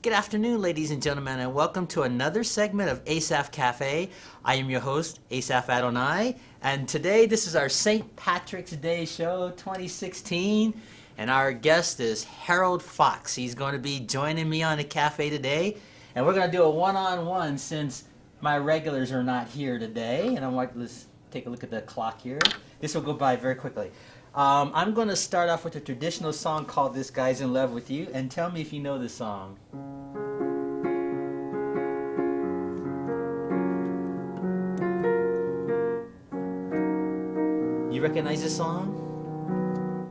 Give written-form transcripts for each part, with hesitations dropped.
Good afternoon, ladies and gentlemen, and welcome to another segment of Asaph Cafe. I am your host, Asaph Adonai, and today this is our St. Patrick's Day show 2016, and our guest is Harold Fox. He's going to be joining me on the cafe today, and we're going to do a one-on-one since my regulars are not here today, and I'm like, let's take a look at the clock here. This will go by very quickly. I'm going to start off with a traditional song called This Guy's in Love with You, and tell me if you know this song. You recognize this song?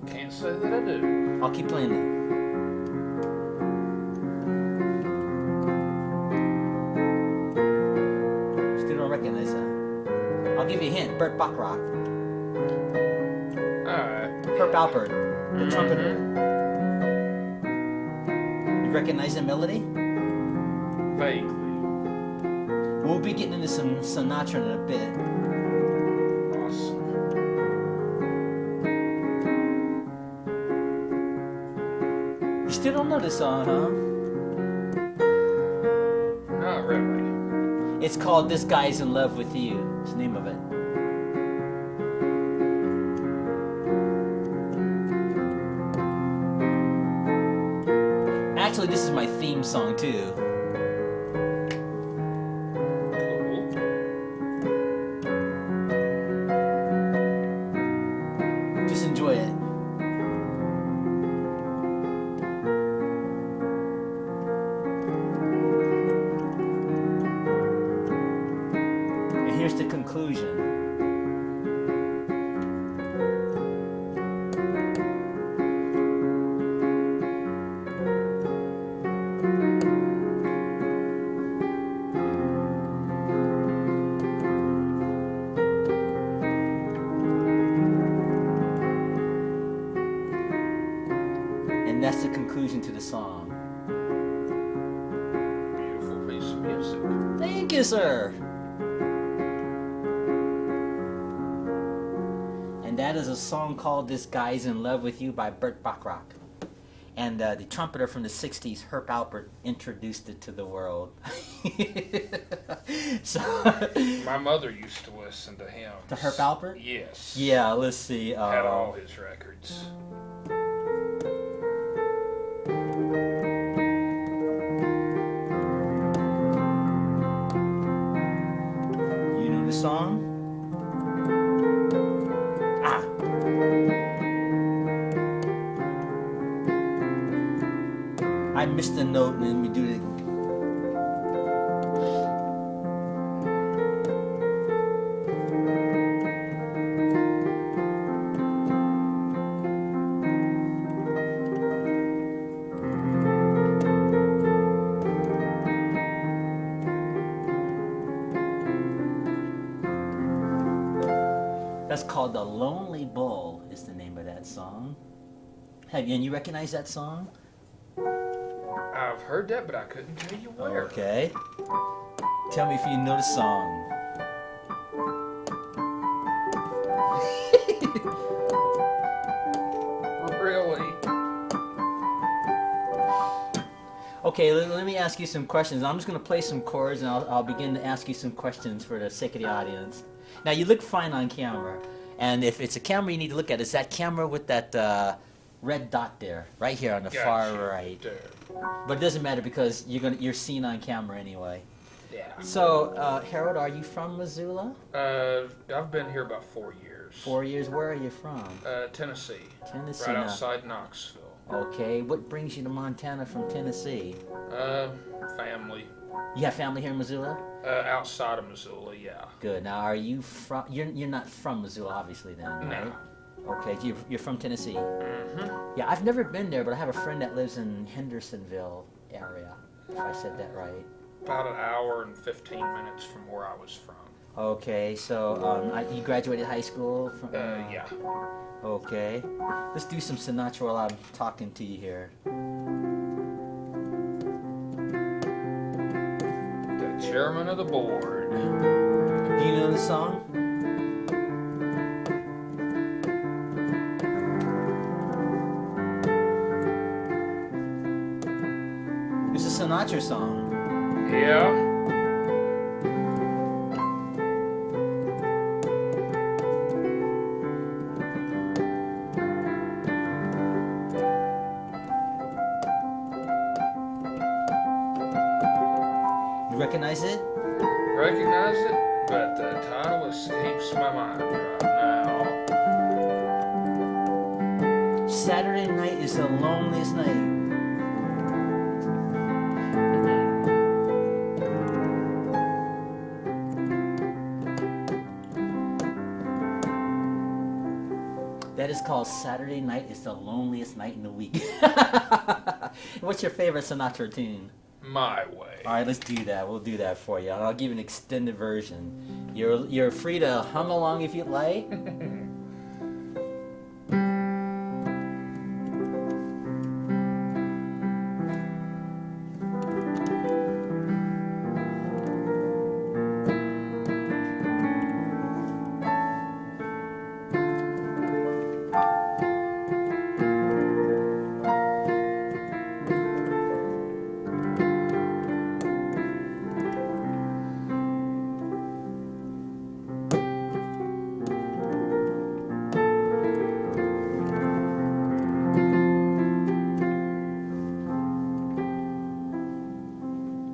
Can't say that I do. I'll keep playing it. Still don't recognize that. I'll give you a hint. Burt Bacharach. Alright. Herb Alpert, the trumpeter. You recognize the melody? Vaguely. We'll be getting into some Sinatra in a bit. Awesome. You still don't know this song, huh? Not really. It's called This Guy's in Love with You. It's the name of it. Actually, this is my theme song, too. Cool. Just enjoy it. And here's the conclusion. And that's the conclusion to the song. Beautiful piece of music. Thank you, sir. And that is a song called This Guy's in Love with You by Burt Bacharach. And the trumpeter from the 60s, Herb Alpert, introduced it to the world. So, My mother used to listen to him. to Herb Alpert? Yes. Yeah, let's see. Had all his records. You know the song? Ah. I missed the note and then we do it. That's called The Lonely Bull is the name of that song. And you recognize that song? I've heard that, but I couldn't tell you where. Okay. Tell me if you know the song. Really? Okay, let me ask you some questions. I'm just going to play some chords and I'll begin to ask you some questions for the sake of the audience. Now, you look fine on camera. And if it's a camera you need to look at, it's that camera with that red dot there, right here on the far right. There. But it doesn't matter because you're seen on camera anyway. Yeah. So, Harold, are you from Missoula? I've been here about 4 years. 4 years. Where are you from? Tennessee. Tennessee. Right now. outside Knoxville. Okay. What brings you to Montana from Tennessee? Family. You have family here in Missoula? Outside of Missoula, yeah. Good. Now, are you from? You're not from Missoula, obviously, then, right? No. Okay. You're from Tennessee. Mm-hmm. Yeah, I've never been there, but I have a friend that lives in Hendersonville area. If I said that right. About an hour and 15 minutes from where I was from. Okay. So, you graduated high school from? Yeah. Okay. Let's do some Sinatra while I'm talking to you here. The chairman of the board. Do you know the song? It's a Sinatra song. Yeah. You recognize it? Recognize it, but the title escapes my mind right now. Saturday night is the loneliest night. That is called Saturday Night is the Loneliest Night in the Week. What's your favorite Sinatra tune? My Way. All right, let's do that. We'll do that for you. I'll give you an extended version. You're free to hum along if you'd like.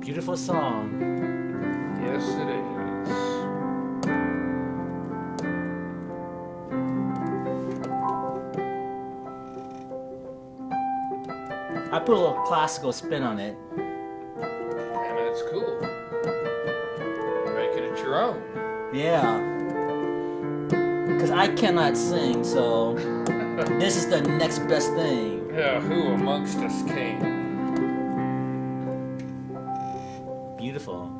Beautiful song. Yes, it is. I put a little classical spin on it. And it's cool. Making it your own. Yeah. Because I cannot sing, so this is the next best thing. Yeah, who amongst us can? Beautiful.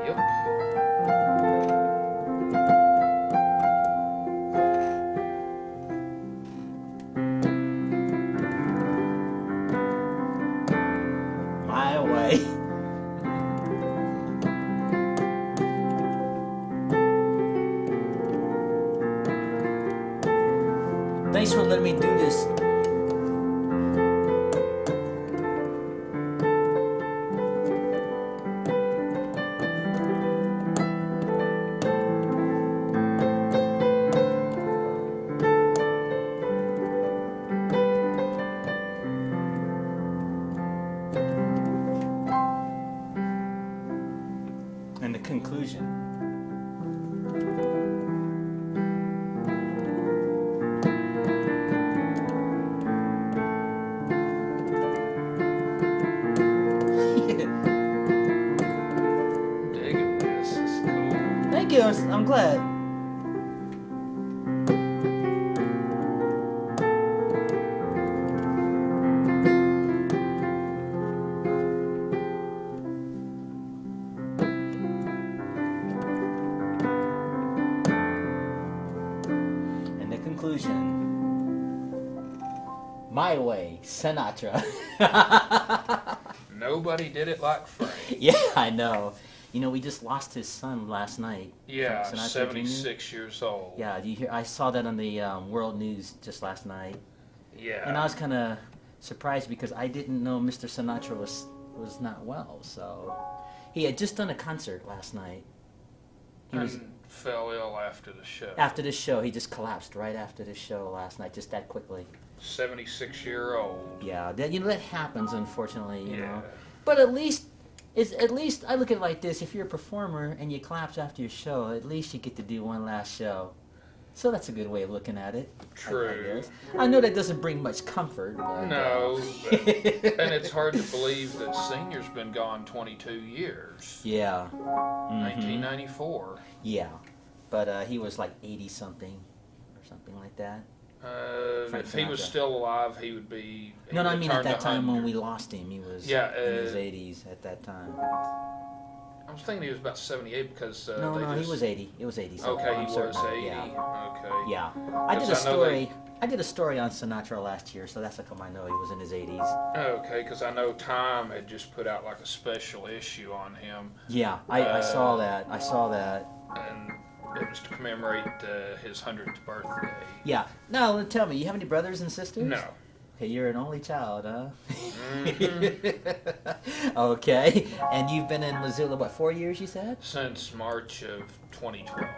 Yep. My Way. Thanks for letting me do this. And the conclusion. Digging this is cool. Thank you. I'm glad. And the conclusion. My Way, Sinatra. Nobody did it like Frank. Yeah, I know. You know, we just lost his son last night. Yeah, Frank Sinatra Jr. 76 years old. Yeah, do you hear? I saw that on the world news just last night, Yeah. and I was kind of surprised because I didn't know Mr. Sinatra was not well. So he had just done a concert last night. He was And fell ill after the show. after the show. He just collapsed right after the show last night, just that quickly. 76-year-old. Yeah, that that happens, unfortunately. You Yeah. know, but at least. At least I look at it like this: if you're a performer and you collapse after your show, at least you get to do one last show. So that's a good way of looking at it. True. I guess. I know that doesn't bring much comfort. But, No, but, and it's hard to believe that Senior's been gone 22 years. Yeah. Mhm. 1994. Yeah, but he was like 80 something or something like that. Frank If he was Sinatra. still alive, he would be. he No, would I have mean at turned that time when 100. we lost him, he was Yeah, in his 80s at that time. I was thinking he was about 78 because No, they he just. was 80. It was 80 something. Okay, I'm he certain was of it, 80. Yeah. Okay. Yeah. I did a 'Cause I know story. I did a story on Sinatra last year, so that's how come I know he was in his 80s. Okay, because I know Time had just put out like a special issue on him, Yeah, I saw that. I saw that. and it was to commemorate his 100th birthday. Yeah. Now, tell me, you have any brothers and sisters? No. Okay, you're an only child, huh? Mhm. Okay, and you've been in Missoula, what, 4 years, you said? Since March of 2012.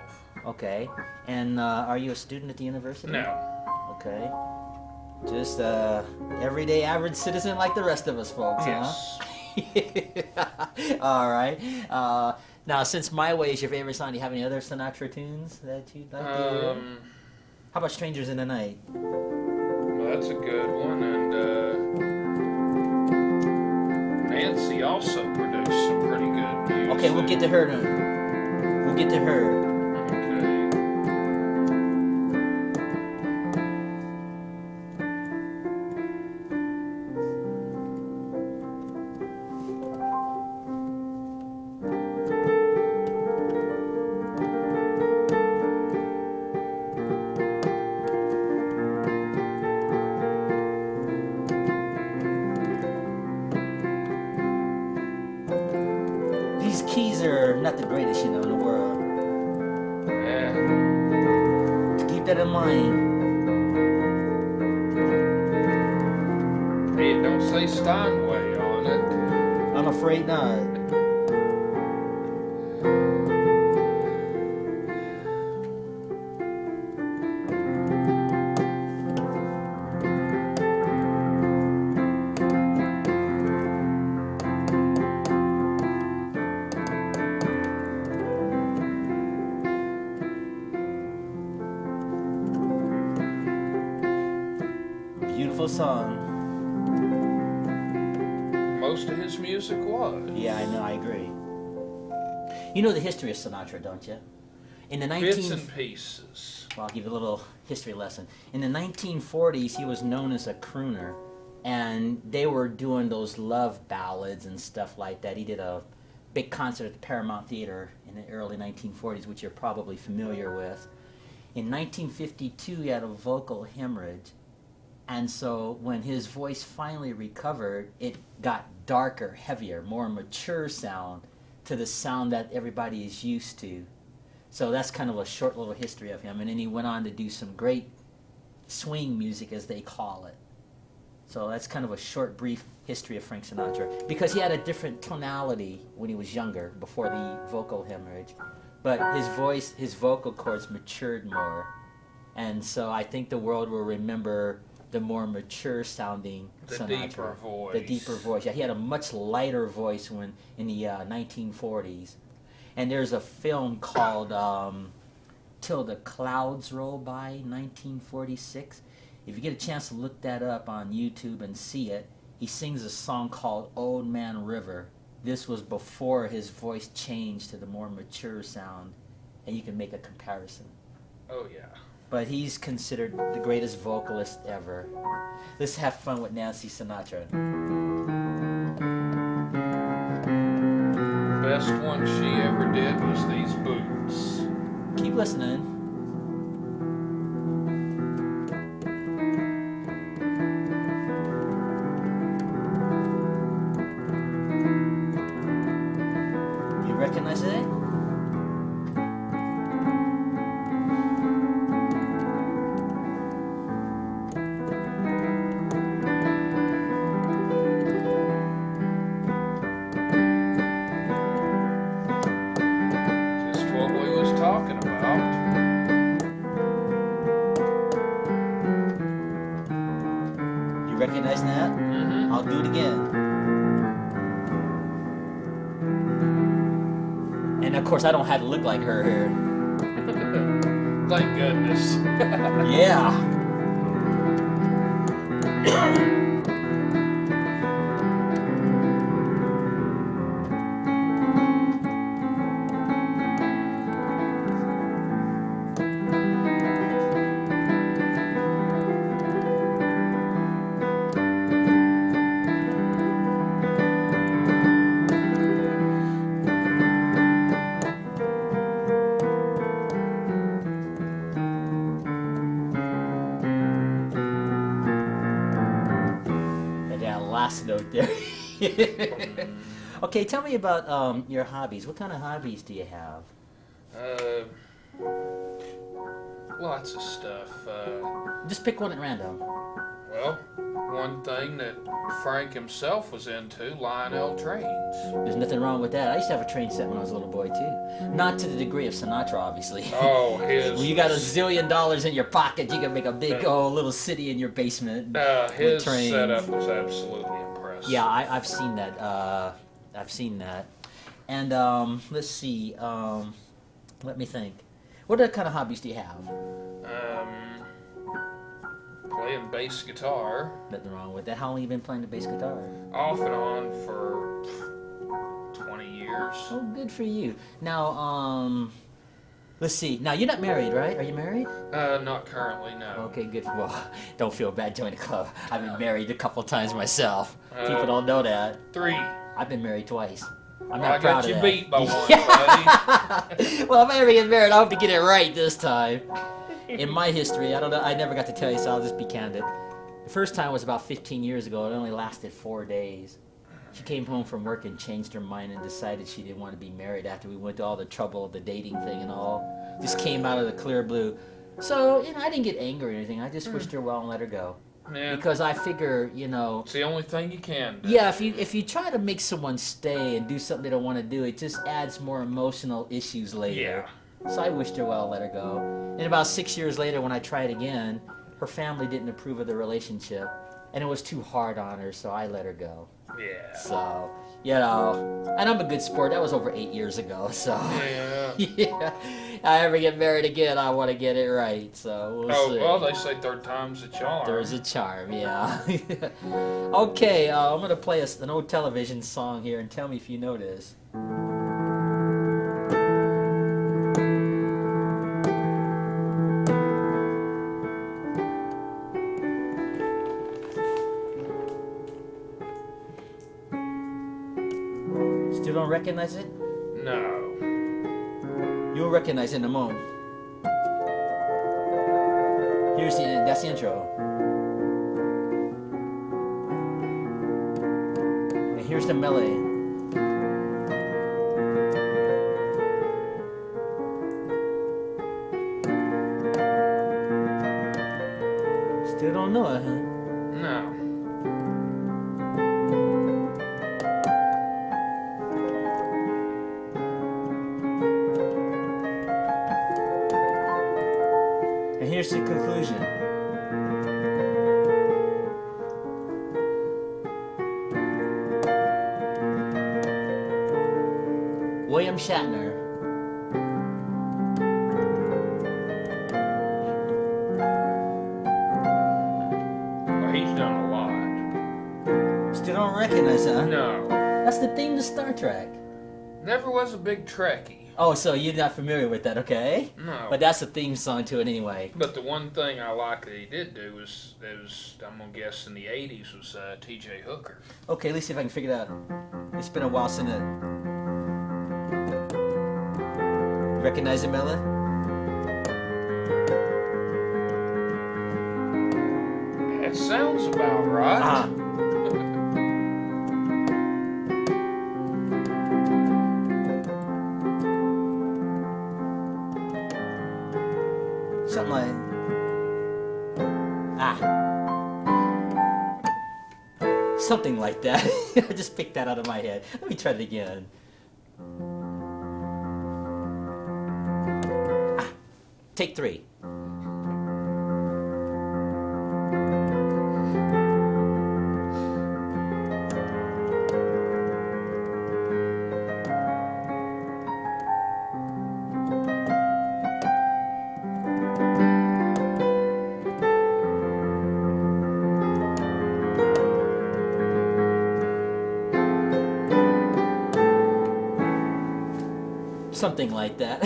Okay, and are you a student at the university? No. Okay, just everyday average citizen like the rest of us folks, Yes. huh? All right. Now, since My Way is your favorite song, do you have any other Sinatra tunes that you'd like to hear? How about Strangers in the Night? Well, that's a good one, and Nancy also produced some pretty good music. Okay, we'll get to her then. We'll get to her. Okay. These keys are not the greatest, in the world. Yeah. Keep that in mind. Hey, it don't say Steinway on it. I'm afraid not. Beautiful song. Most of his music was. Yeah, I know, I agree. You know the history of Sinatra, don't you? In the Bits and pieces. Well, I'll give you a little history lesson. In the 1940s, he was known as a crooner, and they were doing those love ballads and stuff like that. He did a big concert at the Paramount Theater in the early 1940s, which you're probably familiar with. In 1952, he had a vocal hemorrhage, and so when his voice finally recovered, it got darker, heavier, more mature sound to the sound that everybody is used to. So that's kind of a short little history of him. And then he went on to do some great swing music, as they call it. So that's kind of a short, brief history of Frank Sinatra. Because he had a different tonality when he was younger, before the vocal hemorrhage. But his voice, his vocal cords matured more. And so I think the world will remember the more mature sounding Sinatra. The deeper voice. The deeper voice. Yeah, he had a much lighter voice when in the 1940s. And there's a film called Till the Clouds Roll By, 1946. If you get a chance to look that up on YouTube and see it, he sings a song called Old Man River. This was before his voice changed to the more mature sound, and you can make a comparison. Oh, yeah. But he's considered the greatest vocalist ever. Let's have fun with Nancy Sinatra. Best one she ever did was These Boots. Keep listening. You recognize it? Just what we was talking about. You recognize that? Mm-hmm. I'll do it again. And of course, I don't have to look like her here. Thank goodness. Yeah. Last note there. Okay, tell me about your hobbies. What kind of hobbies do you have? Lots of stuff. Just pick one at random. Well, one thing that Frank himself was into, Lionel trains. There's nothing wrong with that. I used to have a train set when I was a little boy too. Not to the degree of Sinatra, obviously. Oh, his. When you got $1 zillion in your pocket, you can make a big little city in your basement. His trains. setup was absolutely impressive. Yeah, I've seen that. I've seen that. And let's see. Let me think. What other kind of hobbies do you have? Playing bass guitar. Nothing wrong with that. How long have you been playing the bass guitar? Off and on for 20 years. Oh, good for you. Now, let's see. Now, you're not married, right? Are you married? Not currently, no. Okay, good. Well, don't feel bad. Join the club. I've been married a couple times myself. People don't know that. 3. I've been married twice. I'm Well, not proud I got of you that. beat by one, buddy. Well, if I ever get married, I hope to get it right this time. In my history, I don't know. I never got to tell you, so I'll just be candid. The first time was about 15 years ago. It only lasted 4 days. She came home from work and changed her mind and decided she didn't want to be married after we went to all the trouble of the dating thing and all. Just came out of the clear blue. So, I didn't get angry or anything. I just wished her well and let her go. Yeah. Because I figure, It's the only thing you can do. Yeah, if you try to make someone stay and do something they don't want to do, it just adds more emotional issues later. Yeah. So I wished her well and let her go. And about 6 years later, when I tried again, her family didn't approve of the relationship, and it was too hard on her, so I let her go. Yeah. So, and I'm a good sport. That was over 8 years ago, so. Yeah. Yeah. If I ever get married again, I want to get it right, so we'll see. Well, they say third time's a charm. There's a charm, yeah. Okay, I'm going to play an old television song here, and tell me if you know this. Still don't recognize it? No. You'll recognize it in a moment. That's the intro. And here's the melody. Still don't know it, huh? No. And here's the conclusion. William Shatner. Well, he's done a lot. Still don't recognize it, huh? No. That's the theme to Star Trek. Never was a big Trekkie. Oh, so you're not familiar with that, okay? No. But that's the theme song to it anyway. But the one thing I like that he did do was I'm going to guess in the 80s, was T.J. Hooker. Okay, let's see if I can figure it out. It's been a while since it. Recognize it, Mela? That sounds about right. Ah. Something like. Something like that. I just picked that out of my head. Let me try it again. Take 3. Something like that.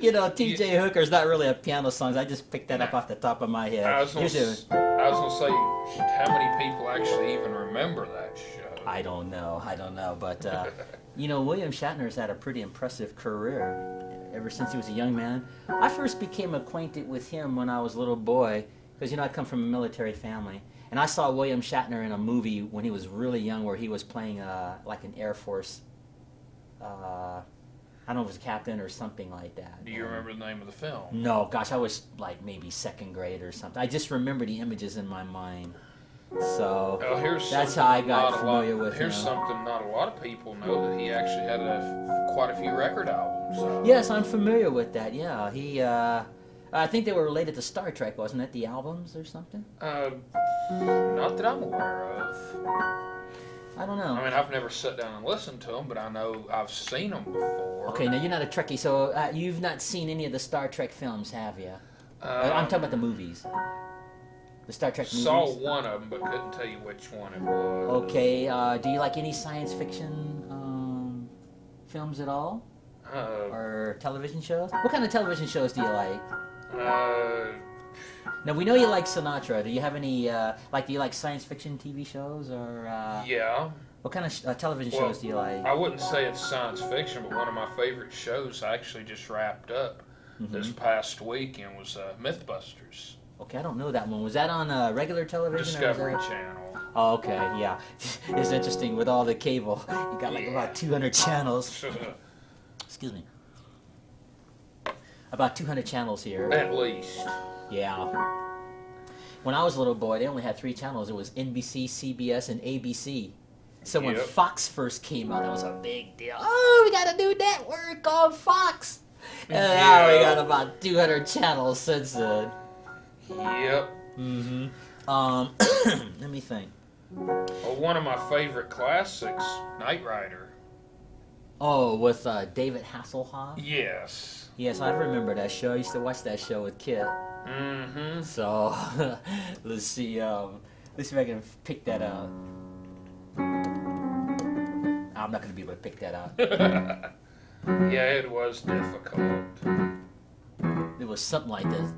Yeah. T.J. Hooker's not really a piano song. I just picked that up off the top of my head. I was going to say, how many people actually even remember that show? I don't know, but William Shatner's had a pretty impressive career ever since he was a young man. I first became acquainted with him when I was a little boy, because I come from a military family, and I saw William Shatner in a movie when he was really young, where he was playing like an Air Force. I don't know if it was a captain or something like that. Do you remember the name of the film? No, gosh, I was like maybe second grade or something. I just remember the images in my mind. So Well, here's that's something how I got not a familiar lot, with Here's him. something not a lot of people know, that he actually had quite a few record albums. Yes, I'm familiar with that. Yeah, he. I think they were related to Star Trek, wasn't it? The albums or something? Not that I'm aware of. I don't know. I mean, I've never sat down and listened to them, but I know I've seen them before. Okay, now you're not a Trekkie, so you've not seen any of the Star Trek films, have you? I'm talking about the movies. The Star Trek movies. Saw one of them, but couldn't tell you which one it was. Okay, do you like any science fiction films at all? Or television shows? What kind of television shows do you like? Now, we know you like Sinatra. Do you have any, do you like science fiction TV shows or... Yeah. What kind of television shows do you like? I wouldn't say it's science fiction, but one of my favorite shows actually just wrapped up this past weekend was Mythbusters. Okay, I don't know that one. Was that on regular television? Discovery Channel. Oh, okay, yeah. It's interesting with all the cable. You got about 200 channels. Excuse me. About 200 channels here. At least. Yeah. When I was a little boy, they only had 3 channels. It was NBC, CBS, and ABC. So when Fox first came out, that was a big deal. Oh, we got a new network on Fox. And now we got about 200 channels since then. Yep. Let me think. Well, one of my favorite classics, Knight Rider. Oh, with David Hasselhoff? Yes. Yes, I remember that show. I used to watch that show with Kit. Mm-hmm. So, let's see. Let's see if I can pick that out. I'm not going to be able to pick that out. Yeah, it was difficult. It was something like this.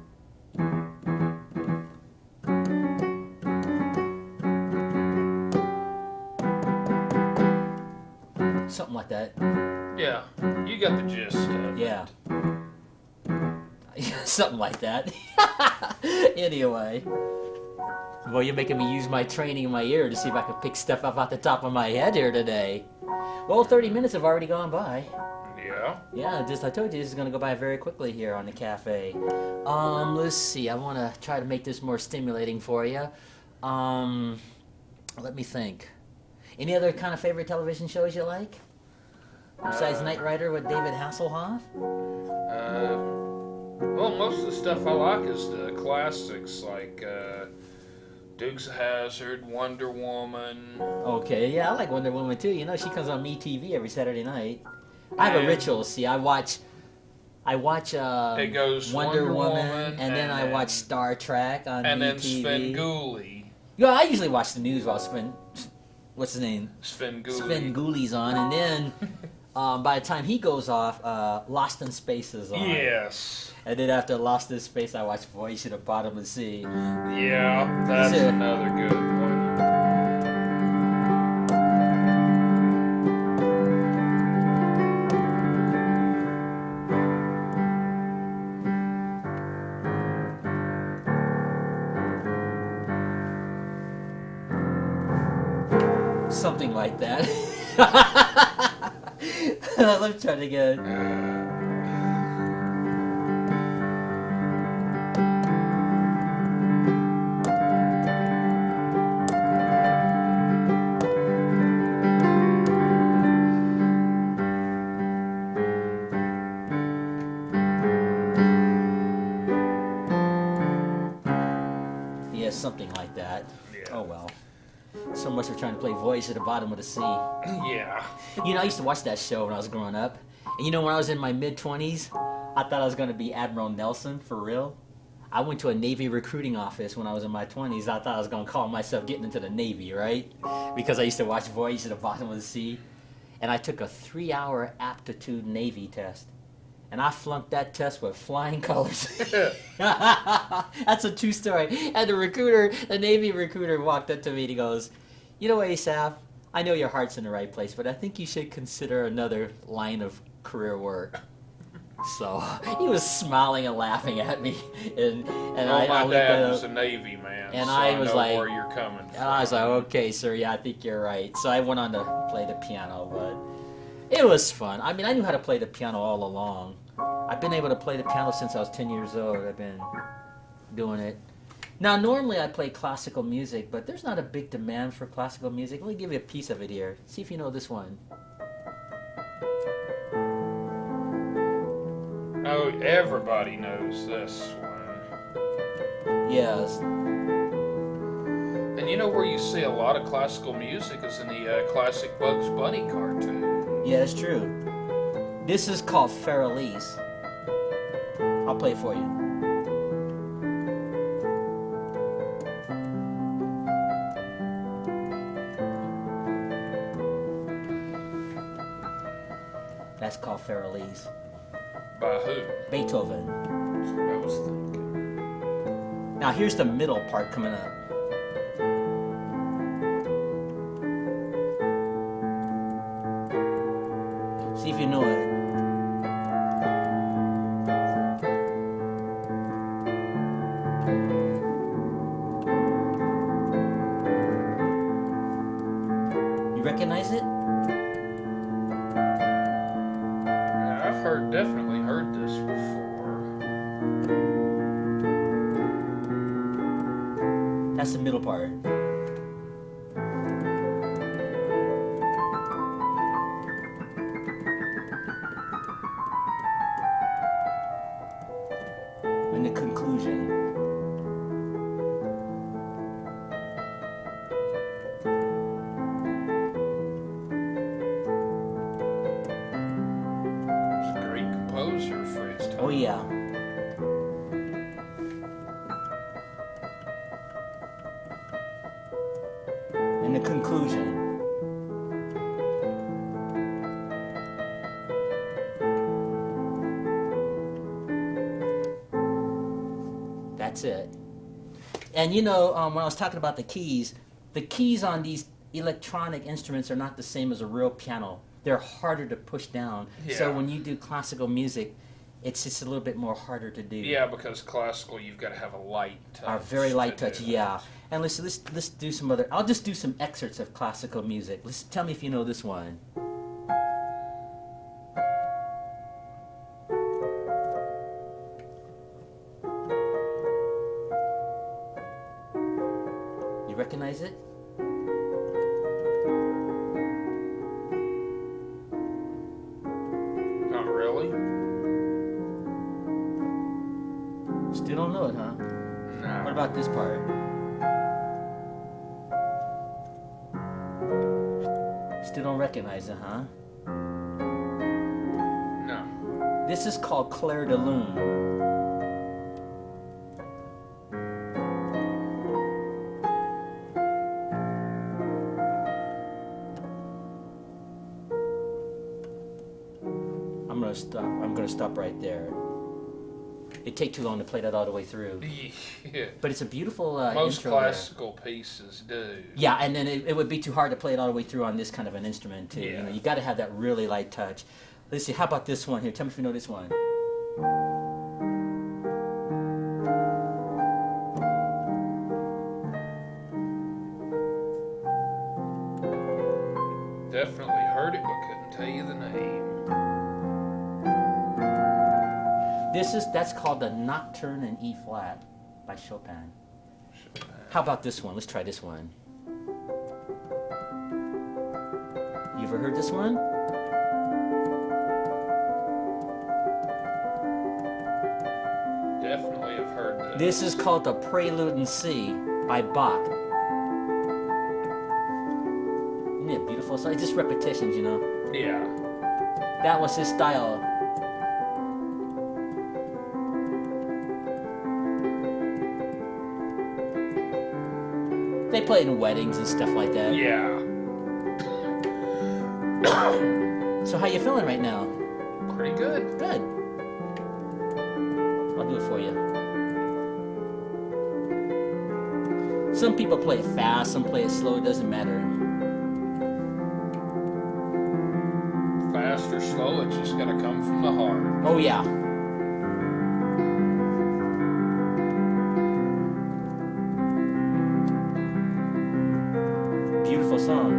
Something like that. Yeah, you got the gist of it. Yeah. Something like that. Anyway. Well, you're making me use my training in my ear to see if I can pick stuff up off the top of my head here today. Well, 30 minutes have already gone by. Yeah. Yeah, I told you this is going to go by very quickly here on the cafe. Let's see. I want to try to make this more stimulating for you. Let me think. Any other kind of favorite television shows you like? Besides Knight Rider with David Hasselhoff? Well, most of the stuff I like is the classics, like Dukes of Hazzard, Wonder Woman. Okay, yeah, I like Wonder Woman too. You know, she comes on MeTV every Saturday night. I have a ritual. See, I watch it goes Wonder Woman, and then I watch Star Trek on and MeTV. then Svengoolie. Yeah, I usually watch the news while what's his name? Svengoolie. Svengoolie's on, and then by the time he goes off, Lost in Space is on. Yes. And then after Lost in Space, I watch Voyage to the Bottom of the Sea. Yeah, that's another good one. Something like that. Let me try it again. Yeah, something like that. Yeah. Oh well. So much for trying to play Voyage to the Bottom of the Sea. Yeah. You know, I used to watch that show when I was growing up. And you know, when I was in my mid-20s, I thought I was going to be Admiral Nelson, for real. I went to a Navy recruiting office when I was in my 20s. I thought I was going to call myself getting into the Navy, right? Because I used to watch Voyage to the Bottom of the Sea. And I took a 3-hour aptitude Navy test. And I flunked that test with flying colors. That's a true story. And the Navy recruiter walked up to me and he goes, "You know, Asaph, I know your heart's in the right place, but I think you should consider another line of career work." So he was smiling and laughing at me, and Well, my dad was a Navy man, and so I was know like, where you're coming from. And I was like, "Okay, sir, yeah, I think you're right." So I went on to play the piano, but it was fun. I mean, I knew how to play the piano all along. I've been able to play the piano since I was 10 years old. I've been doing it. Now, normally I play classical music, but there's not a big demand for classical music. Let me give you a piece of it here. See if you know this one. Oh, everybody knows this one. Yes. And you know where you see a lot of classical music is in the classic Bugs Bunny cartoon. Yeah, it's true. This is called Elise. I'll play it for you. That's called Elise. By who? Beethoven. That's what I was thinking. Now here's the middle part coming up. See if you know it. You recognize it? Yeah, I've definitely heard this before. That's the middle part. And the conclusion. He's a great composer for his time. Oh yeah. And the conclusion. That's it. And you know, when I was talking about the keys on these electronic instruments are not the same as a real piano. They're harder to push down. Yeah. So when you do classical music, it's just a little bit more harder to do. Yeah, because classical, you've got to have a light touch. A very light to touch, do yeah. it. And let's do some other. I'll just do some excerpts of classical music. Tell me if you know this one. You recognize it? Not really? Still don't know it, huh? No. What about this part? Still don't recognize it, huh? No. This is called Clair de Lune. I'm gonna stop right there. It'd take too long to play that all the way through. Yeah. But it's a beautiful Most intro classical pieces do. Yeah, and then it would be too hard to play it all the way through on this kind of an instrument too. Yeah. You know, you got to have that really light touch. Let's see. How about this one here? Tell me if you know this one. Definitely heard it, but couldn't tell you the name. That's called the Nocturne in E flat by Chopin. How about this one? Let's try this one. You ever heard this one? Definitely have heard this. This is called the Prelude in C by Bach. Isn't it beautiful? So it's just repetitions, you know. Yeah. That was his style. They played in weddings and stuff like that. Yeah. So how you feeling right now? Pretty good. Good. I'll do it for you. Some people play it fast, some play it slow, it doesn't matter. Fast or slow, it's just gotta come from the heart. Oh yeah. Beautiful song.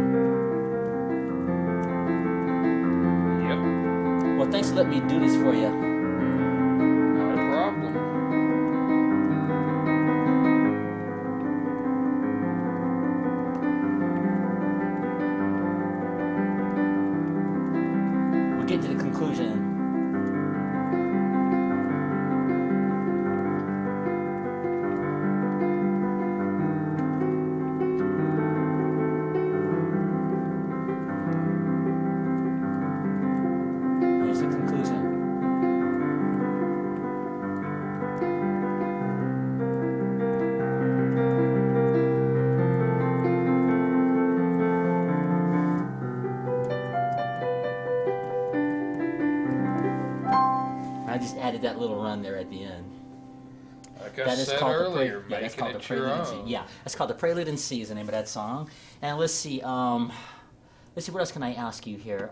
Yep. Well, thanks for letting me do this for you. Not a problem. just added that little run there at the end. Like I said earlier, that's called making the it your Prelude in C. own. Yeah, that's called the Prelude in C is the name of that song. And let's see, what else can I ask you here?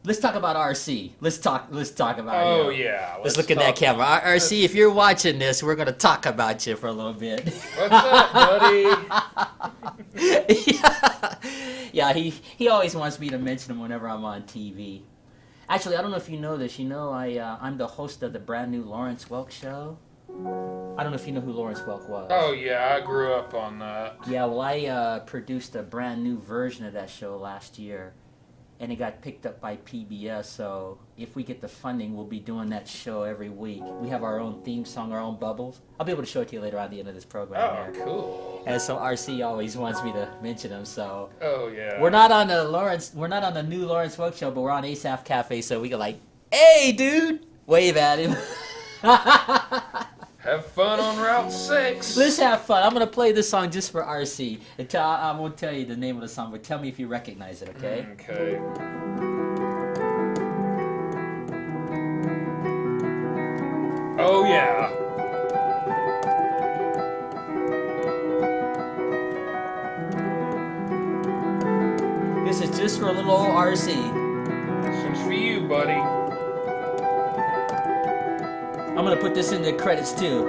Let's talk about RC. Let's talk about. Oh yeah. Let's look at that camera. RC, if you're watching this, we're gonna talk about you for a little bit. What's up, buddy? Yeah, he always wants me to mention him whenever I'm on TV. Actually, I don't know if you know this. You know, I'm the host of the brand new Lawrence Welk show. I don't know if you know who Lawrence Welk was. Oh yeah, I grew up on that. Yeah, well, I produced a brand new version of that show last year, and it got picked up by PBS. So if we get the funding, we'll be doing that show every week. We have our own theme song, our own bubbles. I'll be able to show it to you later on at the end of this program. Oh, here. cool. And so RC always wants me to mention him. So Oh yeah. we're not on the new Lawrence Welk show, but we're on Asaph Cafe. So we go like, "Hey, dude," wave at him. Have fun on Route 6. Let's have fun. I'm gonna play this song just for RC. I won't tell you the name of the song, but tell me if you recognize it, okay? Okay. Oh yeah. This is just for a little old RC. This one's for you, buddy. I'm gonna put this in the credits too.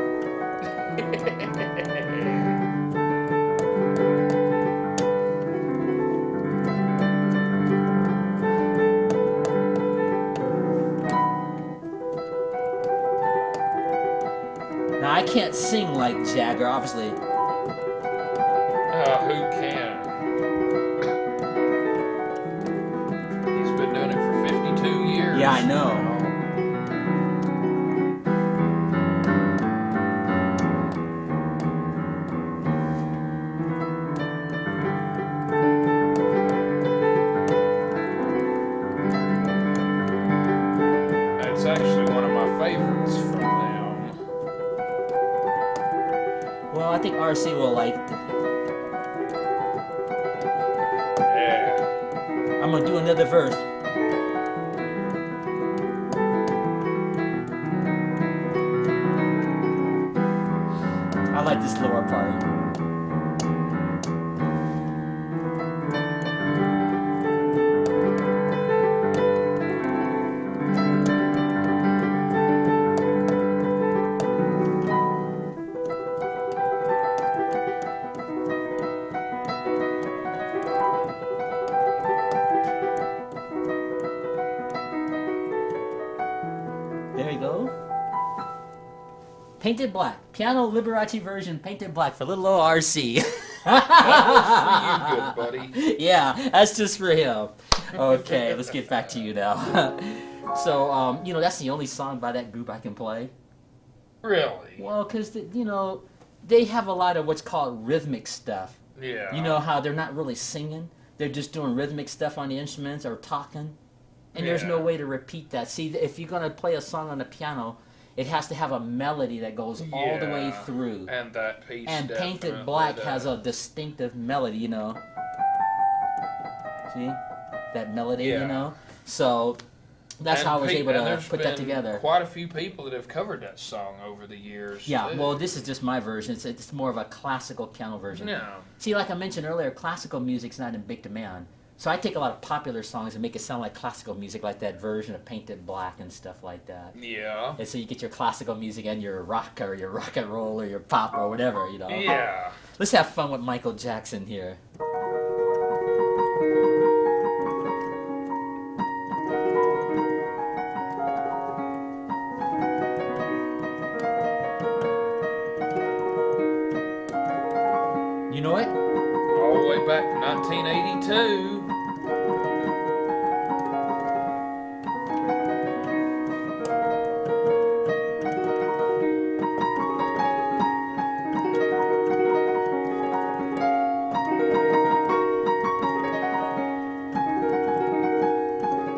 Now I can't sing like Jagger, obviously. Who can? He's been doing it for 52 years. Yeah, I know. That's actually one of my favorites from them. Well, I think RC will like it. Yeah. I'm gonna do another verse. I like this lower part. There you go. Painted Black. Piano Liberace version, Painted Black for little old RC. That was for you, good buddy. Yeah, that's just for him. Okay, let's get back to you now. So, that's the only song by that group I can play. Really? Well, because, they have a lot of what's called rhythmic stuff. Yeah. You know how they're not really singing? They're just doing rhythmic stuff on the instruments or talking. And there's no Yeah. way to repeat that. See, if you're going to play a song on the piano, it has to have a melody that goes all the way Yeah. through. And that piece And definitely Painted Black does. has a distinctive melody, See? That melody, Yeah. So that's how I was able to there's put that been together. Quite a few people that have covered that song over the years. Yeah, too. well, this is just my version. It's more of a classical piano version. No. See, like I mentioned earlier, classical music's not in big demand. So I take a lot of popular songs and make it sound like classical music, like that version of Painted Black and stuff like that. Yeah. And so you get your classical music and your rock or your rock and roll or your pop or whatever, Yeah. Let's have fun with Michael Jackson here. You know it? All the way back to 1982.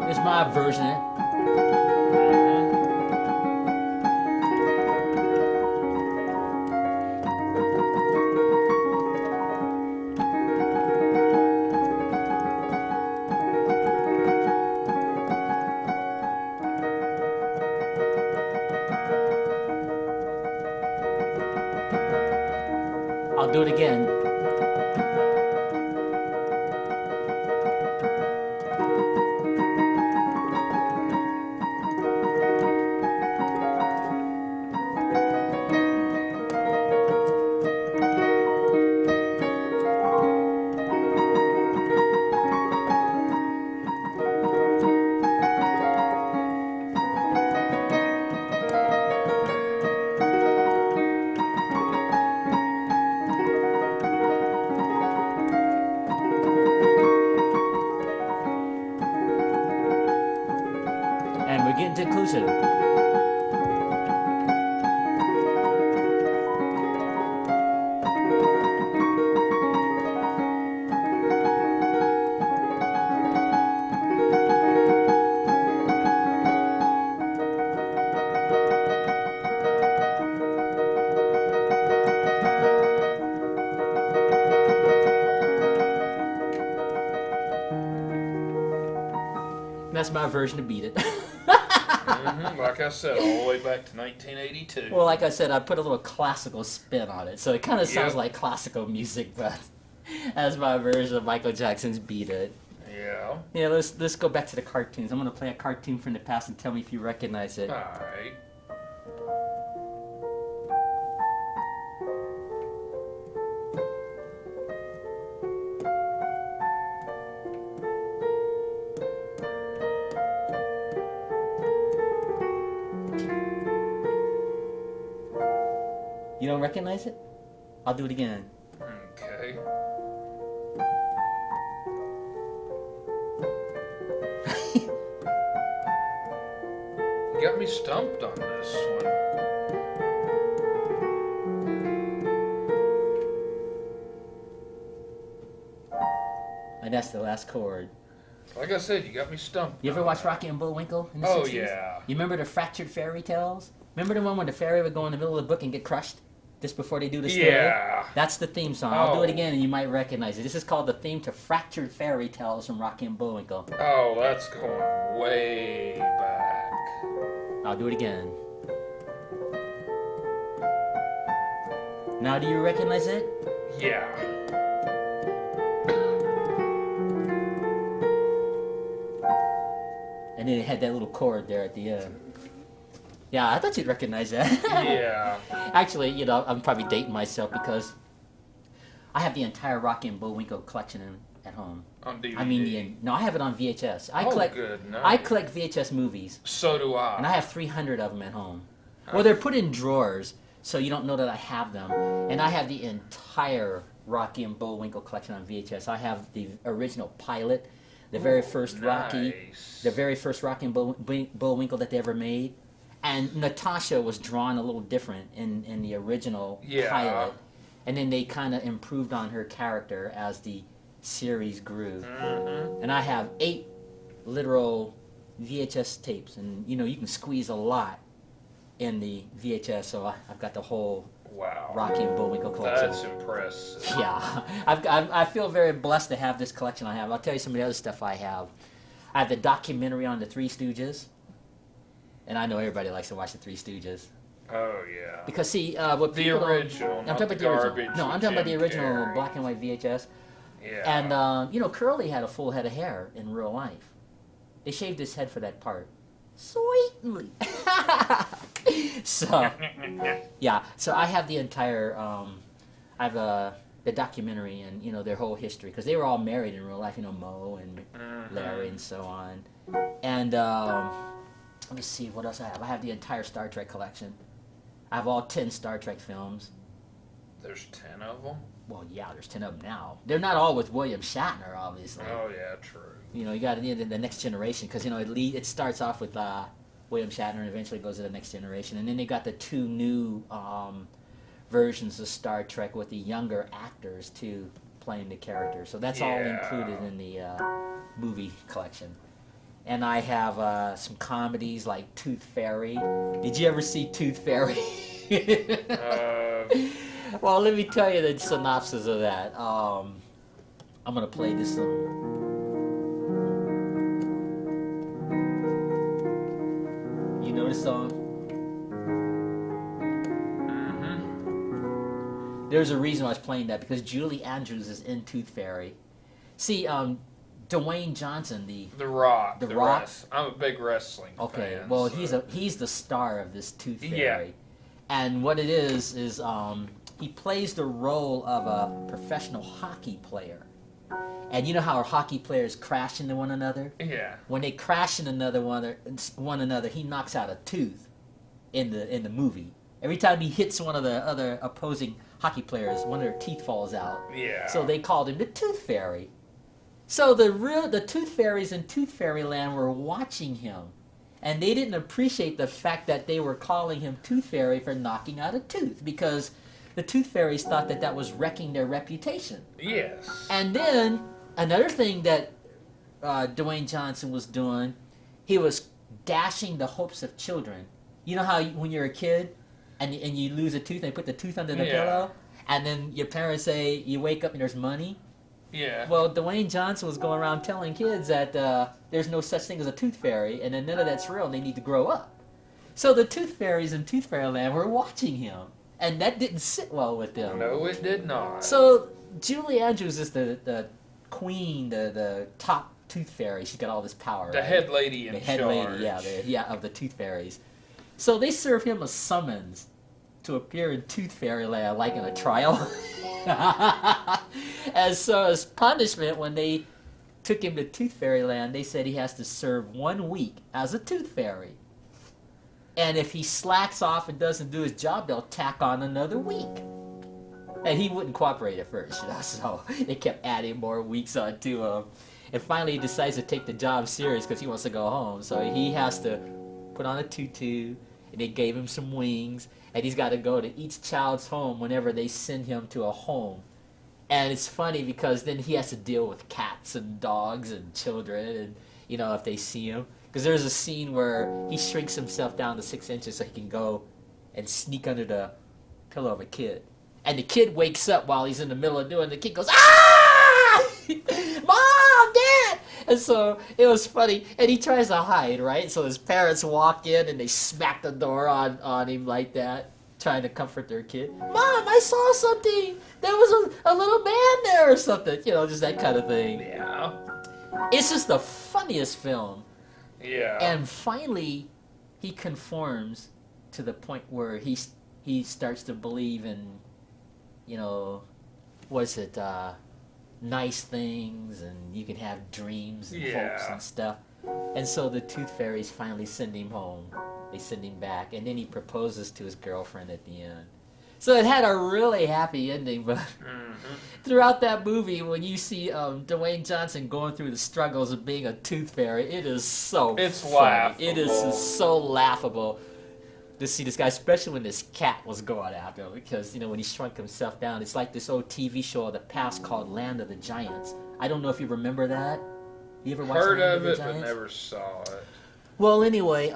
It's my version. that's my version of Beat It. Like I said, all the way back to 1982. Well, like I said, I put a little classical spin on it, so it kind of sounds Yep. like classical music, but that's my version of Michael Jackson's Beat It. Yeah. Yeah, let's go back to the cartoons. I'm gonna play a cartoon from the past and tell me if you recognize it. Alright. You don't recognize it? I'll do it again. Okay. You got me stumped on this one. And that's the last chord. Like I said, you got me stumped. You ever on watch that. Rocky and Bullwinkle in the Oh, 60s? yeah. You remember the fractured fairy tales? Remember the one where the fairy would go in the middle of the book and get crushed just before they do the story? Yeah. That's the theme song. I'll do it Oh. again and you might recognize it. This is called the theme to Fractured Fairy Tales from Rocky and Bullwinkle. Oh, that's going way back. I'll do it again. Now do you recognize it? Yeah. And then it had that little chord there at the end. Yeah, I thought you'd recognize that. Yeah. Actually, you know, I'm probably dating myself because I have the entire Rocky and Bullwinkle collection at home. On DVD. I mean, no, I have it on VHS. I Oh, collect good night. I collect VHS movies, So do I. and I have 300 of them at home. Well, they're put in drawers, so you don't know that I have them. And I have the entire Rocky and Bullwinkle collection on VHS. I have the original pilot, the very first Rocky, Nice. the very first Rocky and Bullwinkle that they ever made. And Natasha was drawn a little different in the original Yeah. pilot. And then they kind of improved on her character as the series grew. Mm-hmm. And I have 8 literal VHS tapes. And, you know, you can squeeze a lot in the VHS. So I've got the whole Wow. Rocky and Bullwinkle collection. That's impressive. Yeah, I feel very blessed to have this collection I have. I'll tell you some of the other stuff I have. I have the documentary on the Three Stooges. And I know everybody likes to watch the Three Stooges. Oh, yeah. Because, see, what The people don't- original, I'm not talking about the original. garbage No, I'm with talking about the Jim original Carrey. black and white VHS. Yeah. And, you know, Curly had a full head of hair in real life. They shaved his head for that part. Sweetly. So, yeah. So I have the entire, I have the documentary and, you know, their whole history. Because they were all married in real life, you know, Mo and Larry and so on. And, let me see what else I have. I have the entire Star Trek collection. I have all 10 Star Trek films. There's 10 of them? Well, yeah, there's 10 of them now. They're not all with William Shatner, obviously. Oh, yeah, true. You know, you got the Next Generation because, you know, it starts off with William Shatner and eventually goes to the Next Generation. And then they got the 2 new versions of Star Trek with the younger actors, too, playing the characters. So that's all Yeah. included in the movie collection. And I have some comedies like Tooth Fairy. Did you ever see Tooth Fairy? Well, let me tell you the synopsis of that. I'm going to play this. You know the song? Mm-hmm. There's a reason I was playing that because Julie Andrews is in Tooth Fairy. See, Dwayne Johnson, The Rock. The Rock? I'm a big wrestling okay, fan. well, so- he's the star of this Tooth Fairy. Yeah. And what it is he plays the role of a professional hockey player. And you know how hockey players crash into one another? Yeah. When they crash into one another, he knocks out a tooth in the movie. Every time he hits one of the other opposing hockey players, one of their teeth falls out. Yeah. So they called him the Tooth Fairy. So the Tooth Fairies in Tooth Fairyland were watching him. And they didn't appreciate the fact that they were calling him Tooth Fairy for knocking out a tooth because the Tooth Fairies thought that that was wrecking their reputation. Yes. And then another thing that Dwayne Johnson was doing, he was dashing the hopes of children. You know how when you're a kid and you lose a tooth and they put the tooth under the Yeah. pillow, and then your parents say you wake up and there's money. Yeah. Well, Dwayne Johnson was going around telling kids that there's no such thing as a tooth fairy, and that none of that's real, and they need to grow up. So the tooth fairies in Tooth Fairyland were watching him, and that didn't sit well with them. No, it did not. So Julie Andrews is the queen, the top tooth fairy. She's got all this power. The right? head lady in the head charge. lady, yeah, of the tooth fairies. So they serve him a summons to appear in Tooth Fairyland, like in a trial. And so as punishment, when they took him to Tooth Fairyland, they said he has to serve 1 week as a tooth fairy. And if he slacks off and doesn't do his job, they'll tack on another week. And he wouldn't cooperate at first, so they kept adding more weeks onto him. And finally he decides to take the job serious because he wants to go home. So he has to put on a tutu, and they gave him some wings, and he's got to go to each child's home whenever they send him to a home. And it's funny because then he has to deal with cats and dogs and children, and if they see him. Because there's a scene where he shrinks himself down to 6 inches so he can go and sneak under the pillow of a kid. And the kid wakes up while he's in the middle of doing it. The kid goes, "Ah! Mom, Dad!" And so it was funny. And he tries to hide, right? So his parents walk in and they smack the door on him like that, trying to comfort their kid. "Mom, I saw something. There was a little man there," or something. Just that kind of thing. Yeah. It's just the funniest film. Yeah. And finally, he conforms to the point where he starts to believe in, nice things, and you can have dreams and hopes and stuff. And so the Tooth Fairies finally send him home. They send him back, and then he proposes to his girlfriend at the end. So it had a really happy ending, but throughout that movie, when you see Dwayne Johnson going through the struggles of being a tooth fairy, it is so funny. Laughable. It is so laughable to see this guy, especially when this cat was going after him, because, when he shrunk himself down, it's like this old TV show of the past called Land of the Giants. I don't know if you remember that. You ever watched Heard Land of the it, Giants? but never saw it. Well, anyway,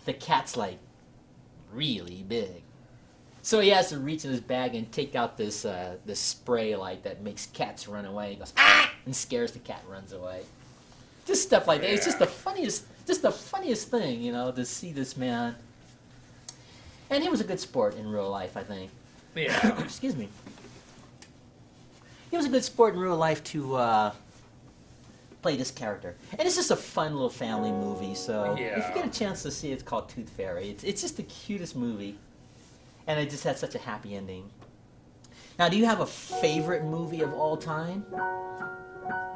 the cat's like really big. So he has to reach in his bag and take out this spray like that makes cats run away. He goes, "Ah!" and scares the cat, runs away. Just stuff like that. It's just the funniest thing, to see this man. And he was a good sport in real life, I think. Yeah. Excuse me. He was a good sport in real life to play this character. And it's just a fun little family movie, so if you get a chance to see it, it's called Tooth Fairy. It's just the cutest movie. And it just had such a happy ending. Now, do you have a favorite movie of all time?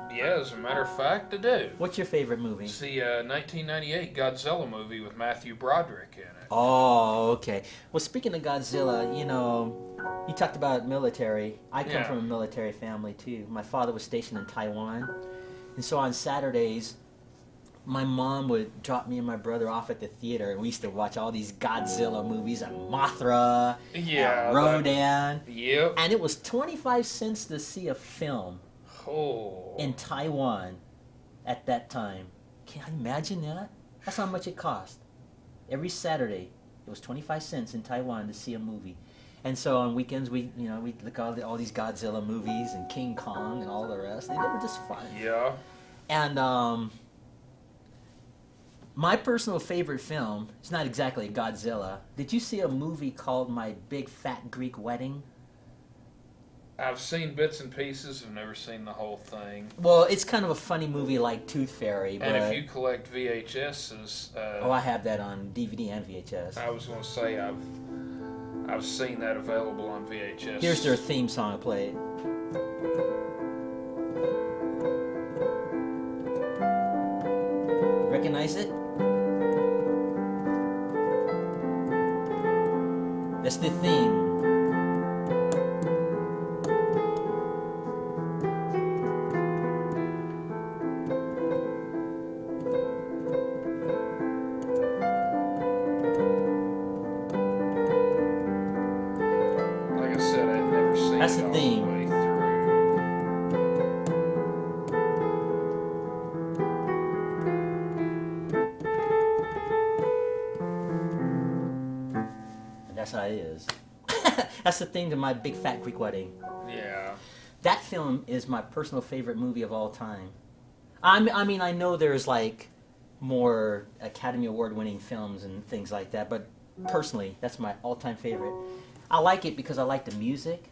Yeah, as a matter of fact, I do. What's your favorite movie? It's the 1998 Godzilla movie with Matthew Broderick in it. Oh, okay. Well, speaking of Godzilla, you talked about military. I come from a military family, too. My father was stationed in Taiwan. And so on Saturdays, my mom would drop me and my brother off at the theater, and we used to watch all these Godzilla movies, and Mothra, and Rodan. Yep. And it was 25 cents to see a film in Taiwan at that time. Can you imagine that? That's how much it cost. Every Saturday, it was 25 cents in Taiwan to see a movie. And so on weekends, we'd look at all these Godzilla movies and King Kong and all the rest. They were just fun. Yeah. And my personal favorite film, it's not exactly Godzilla. Did you see a movie called My Big Fat Greek Wedding? I've seen bits and pieces. I've never seen the whole thing. Well, it's kind of a funny movie like Tooth Fairy. But And if you collect VHSs... I have that on DVD and VHS. I was going to say I've seen that available on VHS. Here's their theme song I played. Recognize it? That's the theme. Like I said, I'd never seen That's it the all theme. the way through. And that's how it is. That's the theme to My Big Fat Greek Wedding. Yeah. that film is my personal favorite movie of all time. I mean, I know there's like more Academy Award winning films and things like that, but personally, that's my all-time favorite. I like it because I like the music,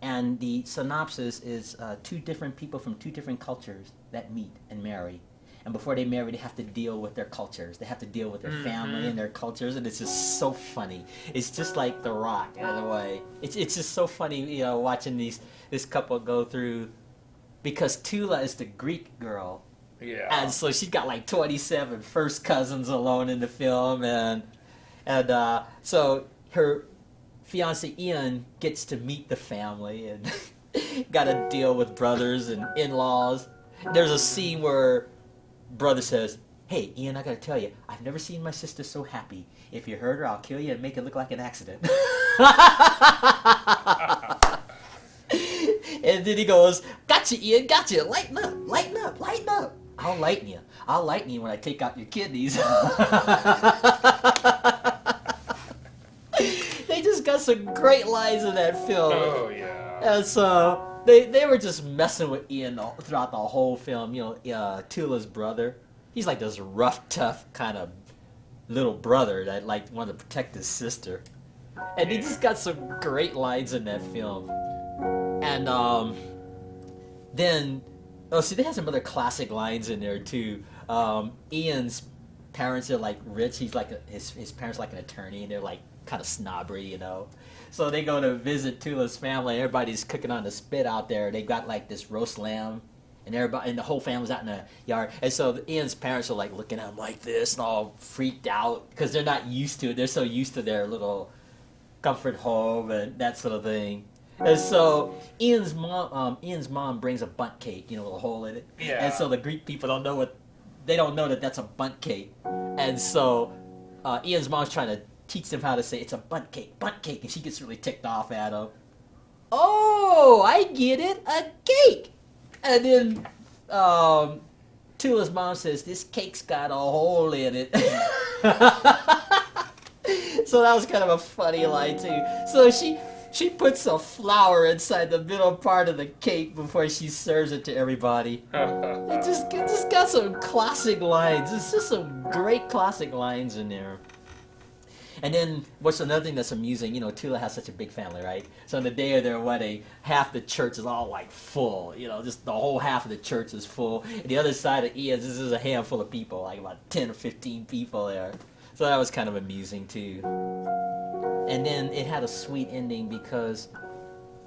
and the synopsis is two different people from two different cultures that meet and marry. And before they marry, they have to deal with their cultures. They have to deal with their family and their cultures, and it's just so funny. It's just like The Rock, in a way. It's just so funny, you know, watching this couple go through, because Tula is the Greek girl. Yeah. And so she's got like 27 first cousins alone in the film, and so her fiance Ian gets to meet the family and got to deal with brothers and in-laws. There's a scene where brother says, "Hey, Ian, I gotta tell you, I've never seen my sister so happy. If you hurt her, I'll kill you and make it look like an accident." And then he goes, "Gotcha, Ian, gotcha. Lighten up, lighten up, lighten up. I'll lighten you. I'll lighten you when I take out your kidneys." They just got some great lines in that film. Oh, yeah. And so they were just messing with Ian throughout the whole film. You know, Tula's brother, he's like this rough, tough kind of little brother that like wanted to protect his sister. And he just got some great lines in that film. And then, they had some other classic lines in there too. Ian's parents are like rich. He's like his parents are like an attorney, and they're like kind of snobbery, you know. So they go to visit Tula's family. Everybody's cooking on the spit out there. They got like this roast lamb, and everybody and the whole family's out in the yard. And so Ian's parents are like looking at him like this and all freaked out because they're not used to it. They're so used to their little comfort home and that sort of thing. And so Ian's mom brings a bundt cake, you know, with a hole in it. Yeah. And so the Greek people don't know that that's a bundt cake. And so Ian's mom's trying to teach them how to say it's a bundt cake, and she gets really ticked off at him. "Oh, I get it, a cake." And then Tula's mom says, "This cake's got a hole in it." So that was kind of a funny line too. So she puts a flower inside the middle part of the cake before she serves it to everybody. It just got some classic lines. It's just some great classic lines in there. And then what's another thing that's amusing, you know, Tula has such a big family, right? So on the day of their wedding, half the church is all like full, you know, just the whole half of the church is full. And the other side of Ian's, this is a handful of people, like about 10 or 15 people there. So that was kind of amusing too. And then it had a sweet ending because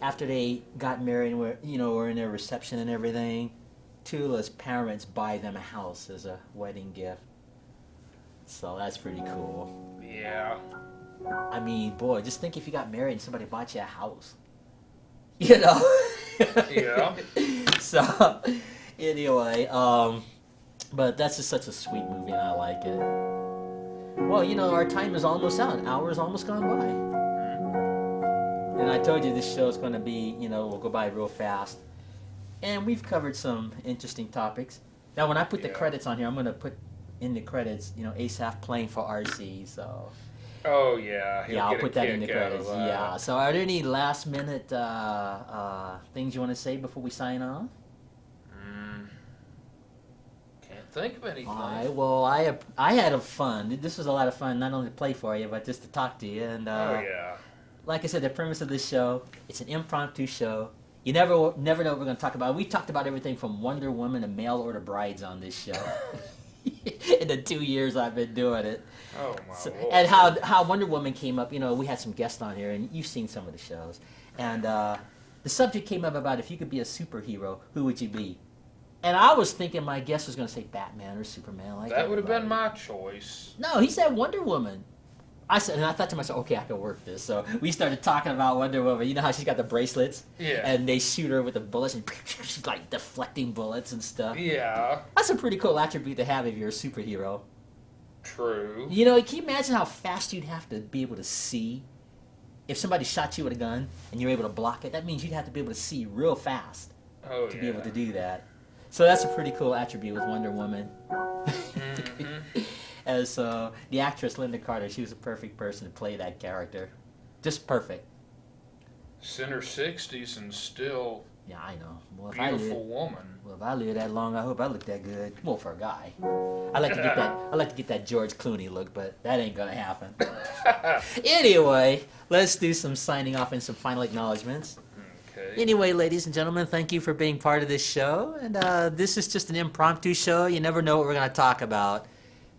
after they got married and were in their reception and everything, Tula's parents buy them a house as a wedding gift. So that's pretty cool. Yeah. I mean, boy, just think if you got married and somebody bought you a house. You know? Yeah. So, anyway, but that's just such a sweet movie and I like it. Well, you know, our time is almost out. An hour is almost gone by. And I told you this show is going to be, you know, will go by real fast. And we've covered some interesting topics. Now, when I put the credits on here, I'm going to put in the credits, you know, Asaph playing for RC, so... Oh, yeah. I'll put that in the credits, yeah. So are there any last-minute things you want to say before we sign off? Can't think of anything. I had a fun. This was a lot of fun, not only to play for you, but just to talk to you. And like I said, the premise of this show, it's an impromptu show. You never know what we're going to talk about. We talked about everything from Wonder Woman to mail order brides on this show. In the 2 years I've been doing it. Oh, my Lord. And how Wonder Woman came up, you know, we had some guests on here, and you've seen some of the shows. And the subject came up about if you could be a superhero, who would you be? And I was thinking my guest was going to say Batman or Superman. Like that would have been my choice. No, he said Wonder Woman. I thought to myself, okay, I can work this. So we started talking about Wonder Woman. You know how she's got the bracelets? Yeah. And they shoot her with the bullets, and she's like deflecting bullets and stuff. Yeah. That's a pretty cool attribute to have if you're a superhero. True. You know, can you imagine how fast you'd have to be able to see? If somebody shot you with a gun and you're able to block it, that means you'd have to be able to see real fast to be able to do that. So that's a pretty cool attribute with Wonder Woman. Mm-hmm. As the actress Linda Carter, she was a perfect person to play that character. Just perfect. It's in her 60s and still Yeah, I know. Well, Beautiful woman. Well, if I live that long, I hope I look that good. Well, for a guy, I like to get that. I like to get that George Clooney look, but that ain't gonna happen. Anyway, let's do some signing off and some final acknowledgments. Okay. Anyway, ladies and gentlemen, thank you for being part of this show. And this is just an impromptu show. You never know what we're gonna talk about.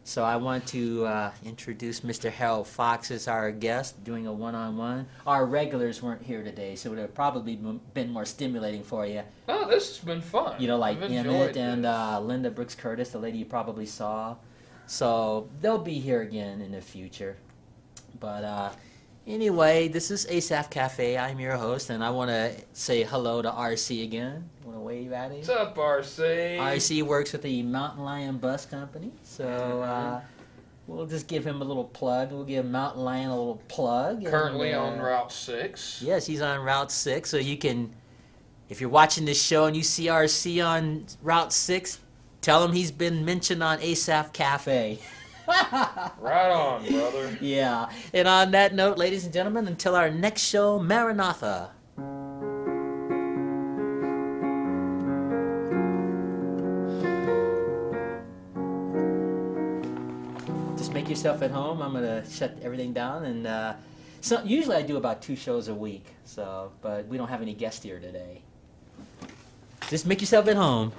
So I want to introduce Mr. Harold Fox as our guest, doing a one-on-one. Our regulars weren't here today, so it would have probably been more stimulating for you. Oh, this has been fun. You know, like I've Emmett enjoyed and this. Linda Brooks Curtis, the lady you probably saw. So they'll be here again in the future. But anyway, this is Asaph Cafe. I'm your host, and I want to say hello to RC again. Want to wave at him? What's up, RC? RC works with the Mountain Lion Bus Company, so we'll just give him a little plug. We'll give Mountain Lion a little plug. Currently and, on Route 6. Yes, he's on Route 6, so you can, if you're watching this show and you see RC on Route 6, tell him he's been mentioned on Asaph Cafe. Right on, brother. Yeah, and on that note, ladies and gentlemen, until our next show, Maranatha. Just make yourself at home. I'm gonna shut everything down, and so usually I do about 2 shows a week. So, but we don't have any guests here today. Just make yourself at home.